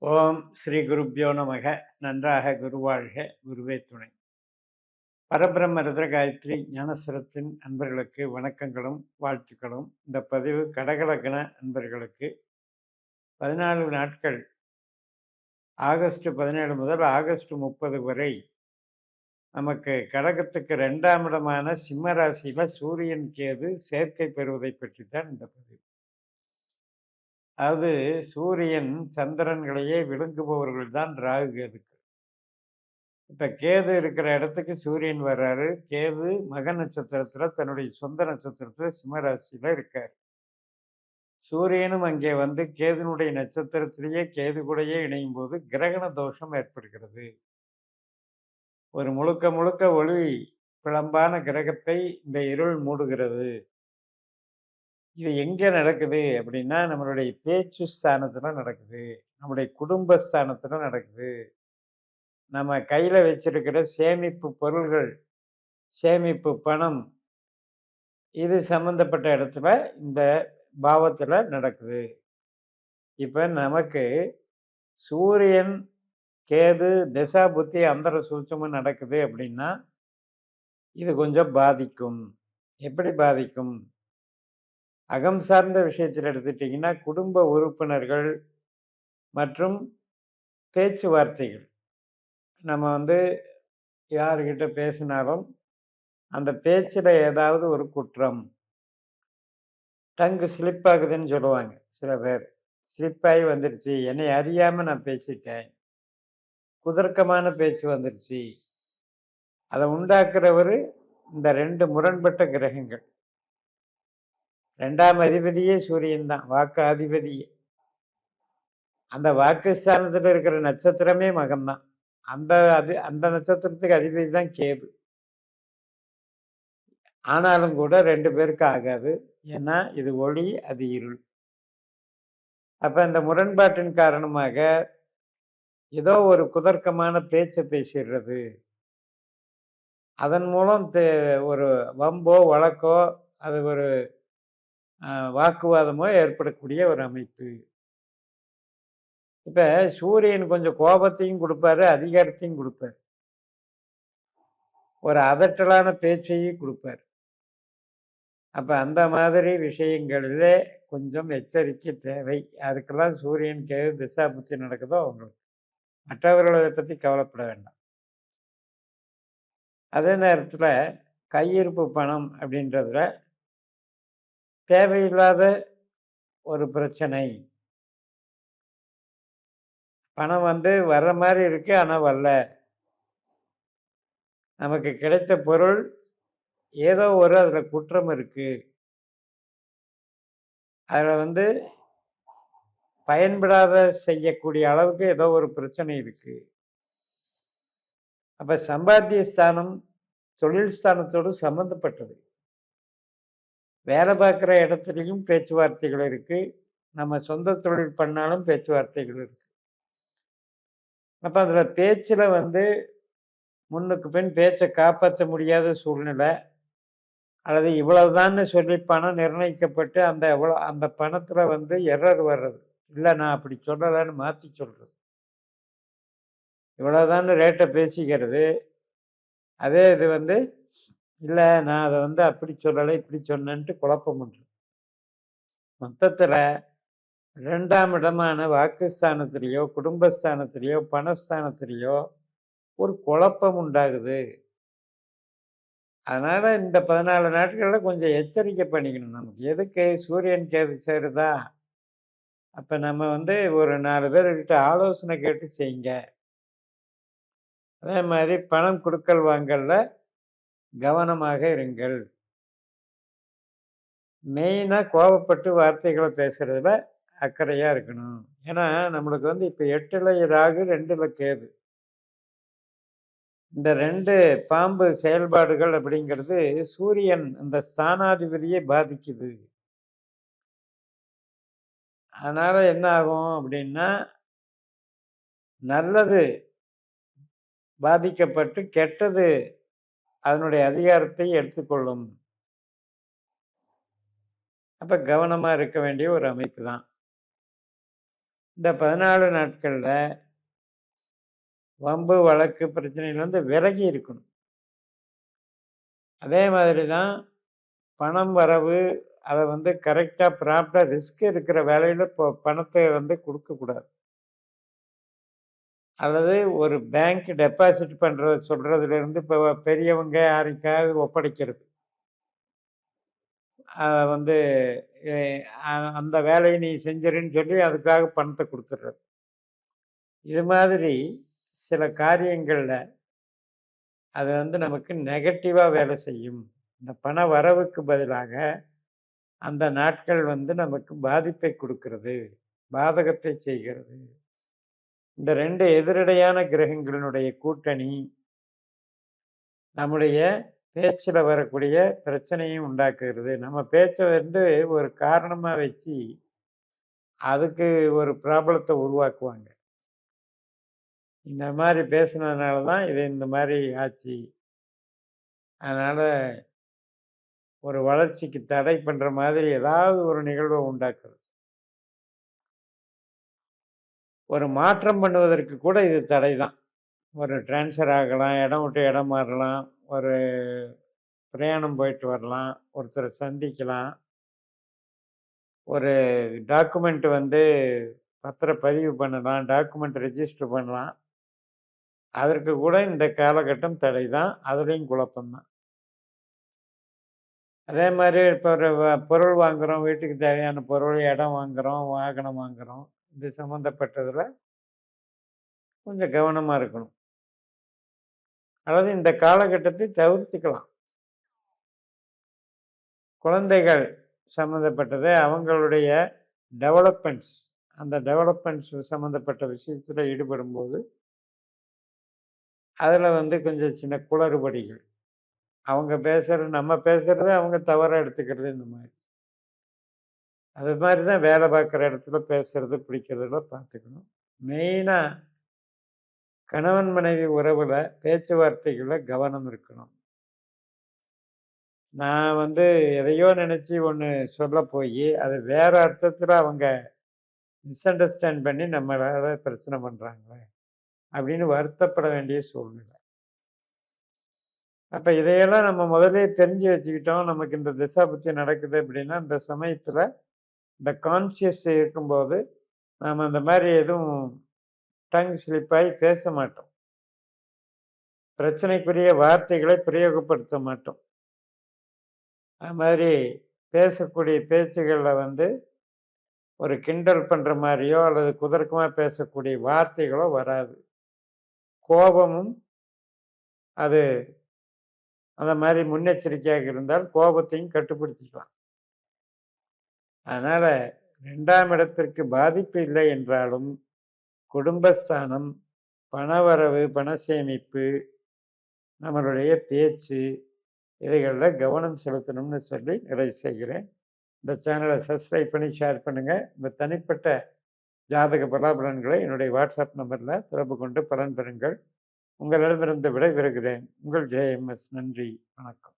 ஓம் ஸ்ரீ குருப்யோ நமக. நன்றாக குருவாழ்க, குருவே துணை. பரபிரம்ம ருத்ர காயத்ரி ஞானஸ்வரத்தின் அன்பர்களுக்கு வணக்கங்களும் வாழ்த்துக்களும். இந்த பதிவு கடகலக்ன அன்பர்களுக்கு 14 நாட்கள், ஆகஸ்ட் 17 முதல் ஆகஸ்ட் 30 வரை நமக்கு கடகத்துக்கு 2ஆம் இடமான சிம்ம ராசியில சூரியன் கேது சேர்க்கை பெறுவதை பற்றி தான் இந்த பதிவு. அதாவது சூரியன் சந்திரன்களையே விழுங்குபவர்கள் தான் ராகு கேதுக்கள். இப்ப கேது இருக்கிற இடத்துக்கு சூரியன் வர்றாரு. கேது மக நட்சத்திரத்துல தன்னுடைய சொந்த நட்சத்திரத்துல சிம்ம ராசியில இருக்காரு. சூரியனும் அங்கே வந்து கேதுனுடைய நட்சத்திரத்திலேயே கேது கூடயே இணையும் போது கிரகண தோஷம் ஏற்படுகிறது. ஒரு முழுக்க முழுக்க ஒளி பிழம்பான கிரகத்தை இந்த இருள் மூடுகிறது. இது எங்க நடக்குது அப்படின்னா, நம்மளுடைய பேச்சு ஸ்தானத்துல நடக்குது. நம்முடைய குடும்ப ஸ்தானத்துல நடக்குது. நம்ம கையில வச்சிருக்கிற சேமிப்பு பொருள்கள், சேமிப்பு பணம், இது சம்பந்தப்பட்ட இடத்துல இந்த பாவத்துல நடக்குது. இப்ப நமக்கு சூரியன், கேது திசா புத்தி அந்தர சூட்சுமம் நடக்குது அப்படின்னா, இது கொஞ்சம் பாதிக்கும். எப்படி பாதிக்கும்? அகம் சார்ந்த விஷயத்தில் எடுத்துட்டீங்கன்னா, குடும்ப உறுப்பினர்கள் மற்றும் பேச்சுவார்த்தைகள். நம்ம வந்து யாருகிட்ட பேசினாலும், அந்த பேச்சுல ஏதாவது ஒரு குற்றம், டங்கு ஸ்லிப் ஆகுதுன்னு சொல்லுவாங்க சில பேர். ஸ்லிப் ஆகி வந்துருச்சு. என்னை அறியாம நான் பேசிட்டேன். குதர்க்கமான பேச்சு வந்துருச்சு. அத உண்டாக்குறவரு இந்த 2 முரண்பட்ட கிரகங்கள். 2ஆம் அதிபதியே சூரியன் தான். வாக்கு அதிபதியே. அந்த வாக்குஸ்தானத்துல இருக்கிற நட்சத்திரமே மகம் தான். அந்த நட்சத்திரத்துக்கு அதிபதி தான் கேது. ஆனாலும் கூட 2 பேருக்கு ஆகாது. ஏன்னா இது ஒளி, அது இருள். அப்ப இந்த முரண்பாட்டின் காரணமாக ஏதோ ஒரு குதர்க்கமான பேச்ச பேசிடுறது. அதன் மூலம் ஒரு வம்போ, வழக்கோ, அது ஒரு வாக்குவாதமோ ஏற்படக்கூடிய ஒரு அமைப்பு. இப்ப சூரியன் கொஞ்சம் கோபத்தையும் குடுப்பாரு, அதிகாரத்தையும் குடுப்பாரு. ஒரு அதட்டலான பேச்சையும் குடுப்பாரு. அப்ப அந்த மாதிரி விஷயங்களிலே கொஞ்சம் எச்சரிக்கை தேவை. யாருக்கெல்லாம் சூரியன், கேது திசா புத்தி நடக்குதோ அவங்களுக்கு. மற்றவர்கள் அத பத்தி கவலைப்பட வேண்டாம். அதே நேரத்துல கையிருப்பு பணம் அப்படின்றதுல தேவையில்லாத ஒரு பிரச்சனை. பணம் வந்து வர்ற மாரி இருக்கு, ஆனா வரல. நமக்கு கிடைத்த பொருள் ஏதோ ஒரு அதுல குற்றம் இருக்கு. அதுல வந்து பயன்படாத செய்யக்கூடிய அளவுக்கு ஏதோ ஒரு பிரச்சனை இருக்கு. அப்ப சம்பாத்திய ஸ்தானம் தொழில் ஸ்தானத்தோடு சம்பந்தப்பட்டது. வேலை பார்க்குற இடத்துலயும் பேச்சுவார்த்தைகள் இருக்கு. நம்ம சொந்த தொழில் பண்ணாலும் பேச்சுவார்த்தைகள் இருக்கு. அப்ப அதுல பேச்சுல வந்து முன்னுக்கு பின் பேச்ச காப்பாத்த முடியாத சூழ்நிலை. அல்லது இவ்வளவுதான்னு சொல்லி பணம் நிர்ணயிக்கப்பட்டு அந்த பணத்துல வந்து எரர் வர்றது. இல்ல நான் அப்படி சொல்லலன்னு மாத்தி சொல்றது. இவ்வளவுதான்னு ரேட்ட பேசிக்கிறது. அதே இது வந்து இல்ல நான் அத வந்து அப்படி சொல்லல, இப்படி சொன்னேன்ட்டு குழப்பம் பண்றது. மொத்தத்துல 2ஆம் இடமான வாக்குஸ்தானத்திலேயோ, குடும்பஸ்தானத்திலேயோ, பணஸ்தானத்திலேயோ ஒரு குழப்பம் உண்டாகுது. அதனால இந்த 14 நாட்கள்ல கொஞ்சம் எச்சரிக்கை பண்ணிக்கணும் நமக்கு. எதுக்கு சூரியன் கேது சேருதா? அப்ப நம்ம வந்து ஒரு 4 பேர்கிட்ட ஆலோசனை கேட்டு செய்யுங்க. அதே மாரி பணம் குடுக்கல் வாங்கல்ல கவனமாக இருங்கள். மெயினா கோவப்பட்டு வார்த்தைகள பேசுறதுல அக்கறையா இருக்கணும். ஏன்னா, நம்மளுக்கு வந்து இப்ப 8ல ராகு, 2ல கேது. இந்த 2 பாம்பு செயல்பாடுகள் அப்படிங்கிறது சூரியன் அந்த ஸ்தானாதிபதியை பாதிக்குது. அதனால என்ன ஆகும் அப்படின்னா, நல்லது பாதிக்கப்பட்டு கெட்டது அதனுடைய அதிகாரத்தை எடுத்துக்கொள்ளும். அப்ப கவனமா இருக்க வேண்டிய ஒரு அமைப்பு தான். இந்த 14 நாட்கள்ல வம்பு, வழக்கு பிரச்சனையிலேருந்து விலகி இருக்கணும். அதே மாதிரி தான் பணம் வரவு அத வந்து கரெக்ட்டா ப்ராப்பரா ரிஸ்க் இருக்கிற வேலையில பணத்த வந்து குடுக்கக்கூடாது. அல்லது ஒரு பேங்க் டெபாசிட் பண்றத சொல்றதுலேருந்து இப்போ பெரியவங்க யாருக்காவது ஒப்படைக்கிறது. வந்து எ அந்த வேலைய நீ செஞ்சிருன்னு சொல்லி அதுக்காக பணத்த குடுத்துடுறது. இது மாதிரி சில காரியங்கள்ல அது வந்து நமக்கு நெகட்டிவா வேலை செய்யும். இந்த பண வரவுக்கு பதிலாக அந்த நாட்கள் வந்து நமக்கு பாதிப்பை குடுக்கிறது. பாதகத்தை செய்கிறது. இந்த 2 எதிரடையான கிரகங்களினுடைய கூட்டணி நம்முடைய பேச்சுல வரக்கூடிய பிரச்சனையும் உண்டாக்குகிறது. நம்ம பேச்ச வந்து ஒரு காரணமா வச்சு, அதுக்கு ஒரு ப்ராப்ளத்த உருவாக்குவாங்க. இந்த மாரி பேசுனதுனால தான் இது இந்த மாரி ஆச்சு. அதனால ஒரு வளர்ச்சிக்கு தடை பண்ற மாதிரி ஏதாவது ஒரு நிகழ்வ உண்டாக்குறது. ஒரு மாற்றம் பண்ணுவதற்கு கூட இது தடை தான். ஒரு ட்ரான்ஸ்ஃபர் ஆகலாம், இடம் விட்டு இடம் மாறலாம், ஒரு பிரயாணம் போயிட்டு வரலாம், ஒருத்தர சந்திக்கலாம். ஒரு டாக்குமெண்ட் வந்து பத்திரப்பதிவு பண்ணலாம், டாக்குமெண்ட் ரெஜிஸ்டர் பண்ணலாம். அதற்கு கூட இந்த காலகட்டம் தடை தான். அதுலயும் குழப்பம் தான். அதே மாரி இப்போ ஒரு பொருள் வாங்குறோம், வீட்டுக்கு தேவையான பொருள், இடம் வாங்குறோம், வாகனம் வாங்குறோம். இது சம்மந்தப்பட்டதுல கொஞ்சம் கவனமா இருக்கணும். அல்லது இந்த காலகட்டத்தை தவிர்த்துக்கலாம். குழந்தைகள் சம்மந்தப்பட்டது அவங்களுடைய டெவலப்மெண்ட்ஸ் அந்த டெவலப்மெண்ட்ஸ் சம்மந்தப்பட்ட விஷயத்துல ஈடுபடும்போது, அதுல வந்து கொஞ்சம் சின்ன குளறுபடிகள். அவங்க பேசுறது நம்ம பேசுறத அவங்க தவறா எடுத்துக்கிறது இந்த மாரி. அது மாரி தான் வேலை பார்க்குற இடத்துல பேசுறது, பிடிக்கிறதெல்லாம் பார்த்துக்கணும். மெயினா கணவன் மனைவி உறவுல பேச்சுவார்த்தைகள்ல கவனம் இருக்கணும். நான் வந்து எதையோ நினைச்சு ஒண்ணு சொல்ல போயி, அது வேற அர்த்தத்துல அவங்க மிஸ் அண்டர்ஸ்டாண்ட் பண்ணி நம்மளால பிரச்சனை பண்றாங்களே! அப்படின்னு வருத்தப்பட வேண்டிய சூழ்நிலை. அப்ப இதையெல்லாம் நம்ம முதல்லயே தெரிஞ்சு வச்சுக்கிட்டோம். நமக்கு இந்த திசாபுத்தி நடக்குது அப்படின்னா, அந்த சமயத்துல இந்த கான்ஷியஸ் இருக்கும்போது, நாம அந்த மாரி எதுவும் டங் ஸ்லிப் ஆயி பேச மாட்டோம். பிரச்சனைக்குரிய வார்த்தைகளை பிரயோகப்படுத்த மாட்டோம். அது மாதிரி பேசக்கூடிய பேச்சுகள்ல வந்து ஒரு கிண்டல் பண்ற மாரியோ, அல்லது குதர்க்கமா பேசக்கூடிய வார்த்தைகளோ வராது. கோபமும் அது அந்த மாரி முன்னெச்சரிக்கையாக இருந்தால் கோபத்தையும் கட்டுப்படுத்திக்கலாம். அதனால 2ஆம் இடத்திற்கு பாதிப்பு இல்லை என்றாலும், குடும்பஸ்தானம், பணவரவு, பண சேமிப்பு, நம்மளுடைய பேச்சு இவைகள்ல கவனம் செலுத்தணும்னு சொல்லி நிறைவு செய்கிறேன். இந்த சேனலை சப்ஸ்கிரைப் பண்ணி ஷேர் பண்ணுங்க. உங்க தனிப்பட்ட ஜாதக பலாபலன்களை என்னுடைய வாட்ஸ்அப் நம்பர்ல தொடர்பு கொண்டு பலன் பெறுங்கள். உங்களிடமிருந்து விடைபெறுகிறேன். உங்கள் ஜே.எம்.எஸ். நன்றி. வணக்கம்.